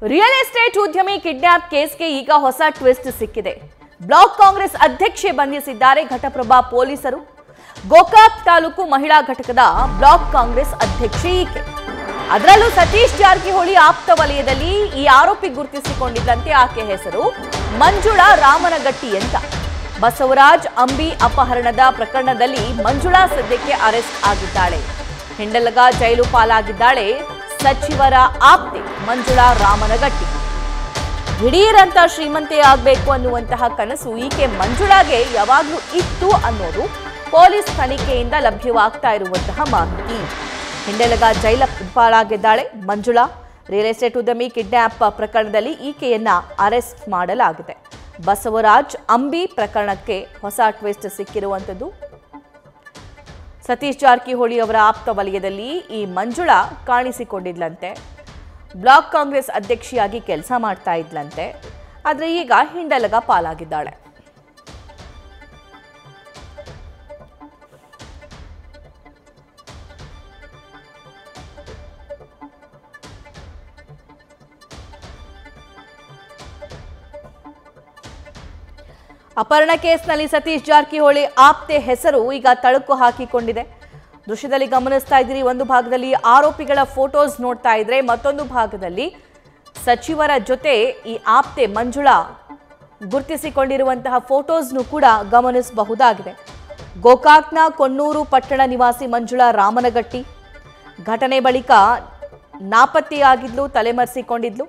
Real estate ಉದ್ಯಮಿ kidnap ಕೇಸ್ಗೆ ಈಗ ಹೊಸ ಟ್ವಿಸ್ಟ್ ಸಿಕ್ಕಿದೆ. ಬ್ಲಾಕ್ ಕಾಂಗ್ರೆಸ್ ಅಧ್ಯಕ್ಷೆ ಬಂಧಿಸಿದ್ದಾರೆ ಘಟಪ್ರಭಾ ಪೊಲೀಸರು. ಗೋಕಾಕ್ ತಾಲೂಕು ಮಹಿಳಾ ಘಟಕದ ಬ್ಲಾಕ್ ಕಾಂಗ್ರೆಸ್ ಅಧ್ಯಕ್ಷೆ ಈಕೆ. ಅದರಲ್ಲೂ ಸತೀಶ್ ಜಾರಕಿಹೊಳಿ ಆಪ್ತ ವಲಯದಲ್ಲಿ ಈ ಆರೋಪಿ ಗುರುತಿಸಿಕೊಂಡಿದ್ದಂತೆ ಆಕೆ ಹೆಸರು ಮಂಜುಳಾ ರಾಮನಗಟ್ಟಿ ಅಂತ. ಬಸವರಾಜ್ ಅಂಬಿ ಅಪಹರಣದ ಪ್ರಕರಣದಲ್ಲಿ ಮಂಜುಳಾ ಸದ್ಯಕ್ಕೆ ಅರೆಸ್ಟ್ ಆಗಿದ್ದಾಳೆ. ಹಿಂಡಲಗ ಜೈಲು ಪಾಲಾಗಿದ್ದಾಳೆ ಸಚಿವರ ಆಪ್ತೆ ಮಂಜುಳಾ ರಾಮನಗಟ್ಟಿ. ದಿಢೀರಂತ ಶ್ರೀಮಂತೆ ಆಗಬೇಕು ಅನ್ನುವಂತಹ ಕನಸು ಈಕೆ ಮಂಜುಳಾಗೆ ಯಾವಾಗಲೂ ಇತ್ತು ಅನ್ನೋದು ಪೊಲೀಸ್ ತನಿಖೆಯಿಂದ ಲಭ್ಯವಾಗ್ತಾ ಇರುವಂತಹ ಮಾಹಿತಿ. ಹಿಂಡಲಗ ಜೈಲ ಪಾಲಾಗಿದ್ದಾಳೆ ಮಂಜುಳಾ. ರಿಯಲ್ ಎಸ್ಟೇಟ್ ಉದ್ಯಮಿ ಕಿಡ್ನಾಪ್ ಪ್ರಕರಣದಲ್ಲಿ ಈಕೆಯನ್ನ ಅರೆಸ್ಟ್ ಮಾಡಲಾಗಿದೆ. ಬಸವರಾಜ್ ಅಂಬಿ ಪ್ರಕರಣಕ್ಕೆ ಹೊಸ ಟ್ವಿಸ್ಟ್ ಸಿಕ್ಕಿರುವಂಥದ್ದು. ಸತೀಶ್ ಜಾರಕಿಹೊಳಿ ಅವರ ಆಪ್ತ ವಲಯದಲ್ಲಿ ಈ ಮಂಜುಳಾ ಕಾಣಿಸಿಕೊಂಡಿದ್ಲಂತೆ. ಬ್ಲಾಕ್ ಕಾಂಗ್ರೆಸ್ ಅಧ್ಯಕ್ಷಿಯಾಗಿ ಕೆಲಸ ಮಾಡ್ತಾ ಇದ್ಲಂತೆ. ಆದರೆ ಈಗ ಹಿಂಡಲಗ ಪಾಲಾಗಿದ್ದಾಳೆ. ಅಪಹರಣ ಕೇಸ್ನಲ್ಲಿ ಸತೀಶ್ ಜಾರಕಿಹೊಳಿ ಆಪ್ತೆ ಹೆಸರು ಈಗ ತಳುಕು ಹಾಕಿಕೊಂಡಿದೆ. ದೃಶ್ಯದಲ್ಲಿ ಗಮನಿಸ್ತಾ ಇದ್ದೀರಿ, ಒಂದು ಭಾಗದಲ್ಲಿ ಆರೋಪಿಗಳ ಫೋಟೋಸ್ ನೋಡ್ತಾ ಇದ್ರೆ, ಮತ್ತೊಂದು ಭಾಗದಲ್ಲಿ ಸಚಿವರ ಜೊತೆ ಈ ಆಪ್ತೆ ಮಂಜುಳಾ ಗುರುತಿಸಿಕೊಂಡಿರುವಂತಹ ಫೋಟೋಸ್ನು ಕೂಡ ಗಮನಿಸಬಹುದಾಗಿದೆ. ಗೋಕಾಕ್ನ ಕೊಣ್ಣೂರು ಪಟ್ಟಣ ನಿವಾಸಿ ಮಂಜುಳಾ ರಾಮನಗಟ್ಟಿ ಘಟನೆ ಬಳಿಕ ನಾಪತ್ತೆಯಾಗಿದ್ಲು, ತಲೆಮರೆಸಿಕೊಂಡಿದ್ಲು.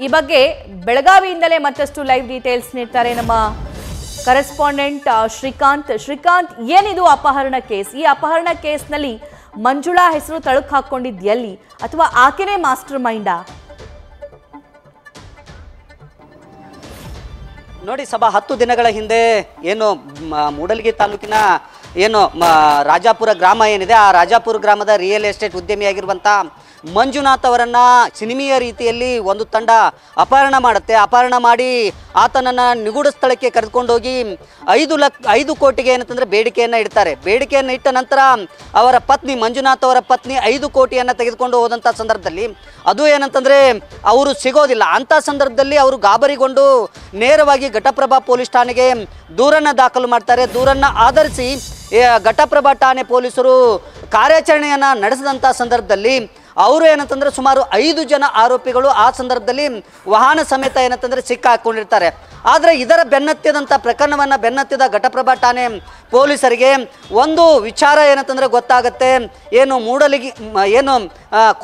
ಈ ಬಗ್ಗೆ ಬೆಳಗಾವಿಯಿಂದಲೇ ಮತ್ತಷ್ಟು ಲೈವ್ ಡೀಟೇಲ್ಸ್ ನೀಡ್ತಾರೆ ನಮ್ಮ ಕರೆಸ್ಪಾಂಡೆಂಟ್ ಶ್ರೀಕಾಂತ್. ಶ್ರೀಕಾಂತ್, ಏನಿದು ಅಪಹರಣ ಕೇಸ್? ಈ ಅಪಹರಣ ಕೇಸ್ನಲ್ಲಿ ಮಂಜುಳಾ ಹೆಸರು ತಳುಕು ಹಾಕೊಂಡಿದ್ ಎಲ್ಲಿ, ಅಥವಾ ಆಕೆನೇ ಮಾಸ್ಟರ್ ಮೈಂಡಾ? ನೋಡಿ ಸಭಾ, 10 ದಿನಗಳ ಹಿಂದೆ ಏನು ಮೂಡಲಗಿ ತಾಲೂಕಿನ ಏನು ರಾಜಾಪುರ ಗ್ರಾಮ ಏನಿದೆ, ಆ ರಾಜಾಪುರ ಗ್ರಾಮದ ರಿಯಲ್ ಎಸ್ಟೇಟ್ ಉದ್ಯಮಿಯಾಗಿರುವಂಥ ಮಂಜುನಾಥ್ ಅವರನ್ನ ಸಿನಿಮೀಯ ರೀತಿಯಲ್ಲಿ ಒಂದು ತಂಡ ಅಪಹರಣ ಮಾಡುತ್ತೆ. ಅಪಹರಣ ಮಾಡಿ ಆತನನ್ನು ನಿಗೂಢ ಸ್ಥಳಕ್ಕೆ ಕರೆದುಕೊಂಡೋಗಿ 5 ಕೋಟಿಗೆ ಏನಂತಂದರೆ ಬೇಡಿಕೆಯನ್ನು ಇಡ್ತಾರೆ. ಬೇಡಿಕೆಯನ್ನು ಇಟ್ಟ ನಂತರ ಅವರ ಪತ್ನಿ ಮಂಜುನಾಥ್ ಅವರ ಪತ್ನಿ 5 ಕೋಟಿಯನ್ನು ತೆಗೆದುಕೊಂಡು ಹೋದಂಥ ಸಂದರ್ಭದಲ್ಲಿ ಅದು ಏನಂತಂದರೆ ಅವರು ಸಿಗೋದಿಲ್ಲ. ಅಂಥ ಸಂದರ್ಭದಲ್ಲಿ ಅವರು ಗಾಬರಿಗೊಂಡು ನೇರವಾಗಿ ಘಟಪ್ರಭಾ ಪೊಲೀಸ್ ಠಾಣೆಗೆ ದೂರನ್ನು ದಾಖಲು ಮಾಡ್ತಾರೆ. ದೂರನ್ನು ಆಧರಿಸಿ ಘಟಪ್ರಭಾ ಠಾಣೆ ಪೊಲೀಸರು ಕಾರ್ಯಾಚರಣೆಯನ್ನು ನಡೆಸಿದಂಥ ಸಂದರ್ಭದಲ್ಲಿ ಅವರು ಏನಂತಂದರೆ ಸುಮಾರು 5 ಜನ ಆರೋಪಿಗಳು ಆ ಸಂದರ್ಭದಲ್ಲಿ ವಾಹನ ಸಮೇತ ಏನಂತಂದರೆ ಸಿಕ್ಕಾಕೊಂಡಿರ್ತಾರೆ. ಆದರೆ ಇದರ ಬೆನ್ನತ್ತಿದಂಥ ಪ್ರಕರಣವನ್ನು ಬೆನ್ನತ್ತಿದ ಘಟಪ್ರಭಾ ಠಾಣೆ ಪೊಲೀಸರಿಗೆ ಒಂದು ವಿಚಾರ ಏನಂತಂದರೆ ಗೊತ್ತಾಗುತ್ತೆ. ಏನು ಮೂಡಲಗಿ ಏನು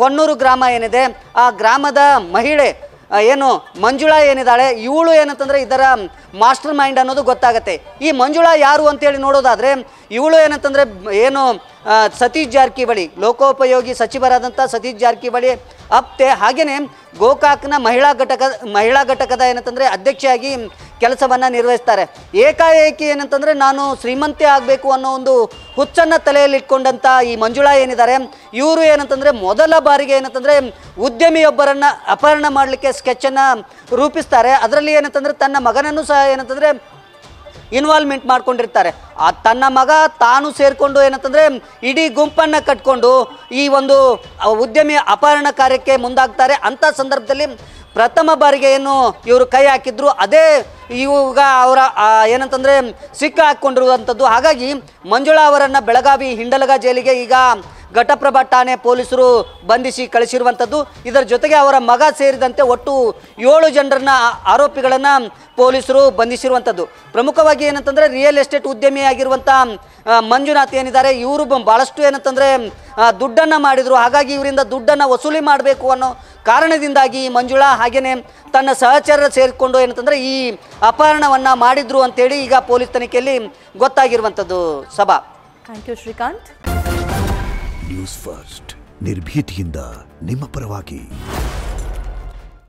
ಕೊಣ್ಣೂರು ಗ್ರಾಮ ಏನಿದೆ, ಆ ಗ್ರಾಮದ ಮಹಿಳೆ ಏನು ಮಂಜುಳಾ ಏನಿದ್ದಾಳೆ, ಇವಳು ಏನಂತಂದರೆ ಇದರ ಮಾಸ್ಟರ್ ಮೈಂಡ್ ಅನ್ನೋದು ಗೊತ್ತಾಗುತ್ತೆ. ಈ ಮಂಜುಳಾ ಯಾರು ಅಂತೇಳಿ ನೋಡೋದಾದರೆ ಇವಳು ಏನಂತಂದರೆ ಏನು ಸತೀಶ್ ಜಾರಕಿಹೊಳಿ ಲೋಕೋಪಯೋಗಿ ಸಚಿವರಾದಂಥ ಸತೀಶ್ ಜಾರಕಿಹೊಳಿ ಅಪ್ತೆ, ಹಾಗೆಯೇ ಗೋಕಾಕ್ನ ಮಹಿಳಾ ಘಟಕದ ಏನಂತಂದರೆ ಅಧ್ಯಕ್ಷೆಯಾಗಿ ಕೆಲಸವನ್ನು ನಿರ್ವಹಿಸ್ತಾರೆ. ಏಕಾಏಕಿ ಏನಂತಂದರೆ ನಾನು ಶ್ರೀಮಂತೆ ಆಗಬೇಕು ಅನ್ನೋ ಒಂದು ಹುಚ್ಚನ್ನು ತಲೆಯಲ್ಲಿ ಇಟ್ಕೊಂಡಂಥ ಈ ಮಂಜುಳಾ ಏನಿದ್ದಾರೆ, ಇವರು ಏನಂತಂದರೆ ಮೊದಲ ಬಾರಿಗೆ ಏನಂತಂದರೆ ಉದ್ಯಮಿಯೊಬ್ಬರನ್ನು ಅಪಹರಣ ಮಾಡಲಿಕ್ಕೆ ಸ್ಕೆಚನ್ನು ರೂಪಿಸ್ತಾರೆ. ಅದರಲ್ಲಿ ಏನಂತಂದರೆ ತನ್ನ ಮಗನನ್ನು ಸಹ ಏನಂತಂದರೆ ಇನ್ವಾಲ್ವ್ಮೆಂಟ್ ಮಾಡ್ಕೊಂಡಿರ್ತಾರೆ. ತನ್ನ ಮಗ ತಾನು ಸೇರಿಕೊಂಡು ಏನಂತಂದರೆ ಇಡೀ ಗುಂಪನ್ನು ಕಟ್ಕೊಂಡು ಈ ಒಂದು ಉದ್ಯಮಿ ಅಪಹರಣ ಕಾರ್ಯಕ್ಕೆ ಮುಂದಾಗ್ತಾರೆ. ಅಂಥ ಸಂದರ್ಭದಲ್ಲಿ ಪ್ರಥಮ ಬಾರಿಗೆ ಏನು ಇವರು ಕೈ ಹಾಕಿದ್ರು, ಅದೇ ಇವಾಗ ಅವರ ಏನಂತಂದರೆ ಸಿಕ್ಕ ಹಾಕ್ಕೊಂಡಿರುವಂಥದ್ದು. ಹಾಗಾಗಿ ಮಂಜುಳಾ ಅವರನ್ನು ಬೆಳಗಾವಿ ಹಿಂಡಲಗ ಜೈಲಿಗೆ ಈಗ ಘಟಪ್ರಭಾ ಠಾಣೆ ಪೊಲೀಸರು ಬಂಧಿಸಿ ಕಳಿಸಿರುವಂಥದ್ದು. ಇದರ ಜೊತೆಗೆ ಅವರ ಮಗ ಸೇರಿದಂತೆ ಒಟ್ಟು 7 ಜನರನ್ನ ಆರೋಪಿಗಳನ್ನು ಪೊಲೀಸರು ಬಂಧಿಸಿರುವಂಥದ್ದು. ಪ್ರಮುಖವಾಗಿ ಏನಂತಂದರೆ ರಿಯಲ್ ಎಸ್ಟೇಟ್ ಉದ್ಯಮಿಯಾಗಿರುವಂಥ ಮಂಜುನಾಥ್ ಏನಿದ್ದಾರೆ, ಇವರು ಭಾಳಷ್ಟು ಏನಂತಂದರೆ ದುಡ್ಡನ್ನು ಮಾಡಿದರು. ಹಾಗಾಗಿ ಇವರಿಂದ ದುಡ್ಡನ್ನು ವಸೂಲಿ ಮಾಡಬೇಕು ಅನ್ನೋ ಕಾರಣದಿಂದಾಗಿ ಮಂಜುಳಾ ಹಾಗೆಯೇ ತನ್ನ ಸಹಚರರು ಸೇರಿಕೊಂಡು ಏನಂತಂದರೆ ಈ ಅಪಹರಣವನ್ನು ಮಾಡಿದ್ರು ಅಂತೇಳಿ ಈಗ ಪೊಲೀಸ್ ತನಿಖೆಯಲ್ಲಿ ಗೊತ್ತಾಗಿರುವಂಥದ್ದು. ಸಭಾ, thank you Srikanth. News first ನಿರ್ಭೀತಿಯಿಂದ ನಿಮ್ಮ ಪರವಾಗಿ.